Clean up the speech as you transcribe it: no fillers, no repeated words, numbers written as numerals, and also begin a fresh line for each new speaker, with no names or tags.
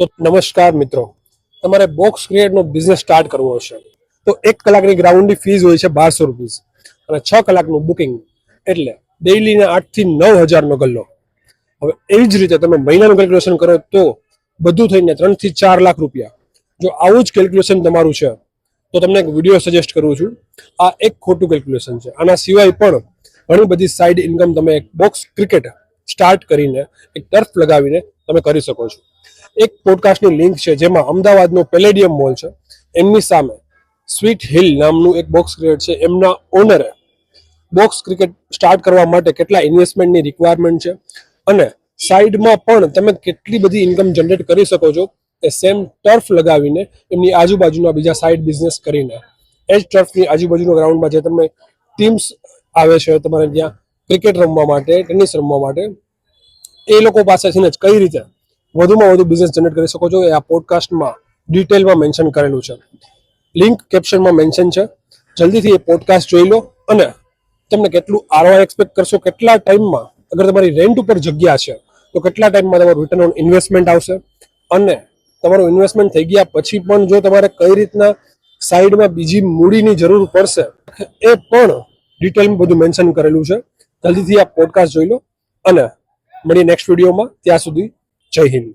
તો નમસ્કાર મિત્રો, તમારે બોક્સ ક્રિએટનો બિઝનેસ સ્ટાર્ટ કરવો હશે તો 1 કલાકની ગ્રાઉન્ડની ફીસ હોય છે ₹1200 અને 6 કલાકનું બુકિંગ એટલે ડેઈલીના 8 થી 9000 નો ગલ્લો. હવે એવી જ રીતે તમે મહિનાનું કેલ્ક્યુલેશન કરો તો બધું થઈને 3 થી 4 લાખ રૂપિયા. જો આવું જ કેલ્ક્યુલેશન તમારું છે તો તમને એક વિડીયો સજેસ્ટ કરું છું. આ એક ખોટું કેલ્ક્યુલેશન છે. આના સિવાય પણ ઘણી બધી સાઇડ ઇન્કમ તમે એક બોક્સ ક્રિકેટ સ્ટાર્ટ કરીને એક ટર્ફ લગાવીને તમે કરી શકો છો. એક પોડકાસ્ટની લિંક છે જેમાં અમદાવાદનો પેલેડિયમ મોલ છે એમની સામે સ્વીટ હિલ નામનું એક બોક્સ ક્રિકેટ છે. એમના ઓનરે બોક્સ ક્રિકેટ સ્ટાર્ટ કરવા માટે કેટલા ઇન્વેસ્ટમેન્ટની રિક્વાયરમેન્ટ છે અને સાઈડમાં પણ તમે કેટલી બધી ઇન્કમ જનરેટ કરી શકો છો એ સેમ ટર્ફ લગાવીને એમની આજુબાજુના બીજા સાઈડ બિઝનેસ કરીને એ જ ટર્ફની આજુબાજુના ગ્રાઉન્ડમાં જે તમે ટીમ્સ આવે છે તમારે ત્યાં ક્રિકેટ રમવા માટે, ટેનિસ રમવા માટે, એ લોકો પાસેથી જ કઈ રીતે વધુમાં વધુ બિઝનેસ જનરેટ કરી શકો છો એ આ પોડકાસ્ટમાં ડિટેલમાં મેન્શન કરેલું છે. લિંક કેપ્શનમાં મેન્શન છે. જલ્દીથી એ પોડકાસ્ટ જોઈ લો અને તમને કેટલું આરઓઆઈ એક્સપેક્ટ કરશો, કેટલા ટાઈમમાં, અગર તમારી રેન્ટ ઉપર જગ્યા છે તો કેટલા ટાઈમમાં તમારું રિટર્ન ઓન ઇન્વેસ્ટમેન્ટ આવશે અને તમારું ઇન્વેસ્ટમેન્ટ થઈ ગયા પછી પણ જો તમારે કઈ રીતના સાઈડમાં બીજી મૂડીની જરૂર પડશે એ પણ ડિટેલમાં બધું મેન્શન કરેલું છે. જલ્દીથી આ પોડકાસ્ટ જોઈ લો અને મળીએ નેક્સ્ટ વિડીયોમાં. ત્યાં સુધી જય હિન્દ.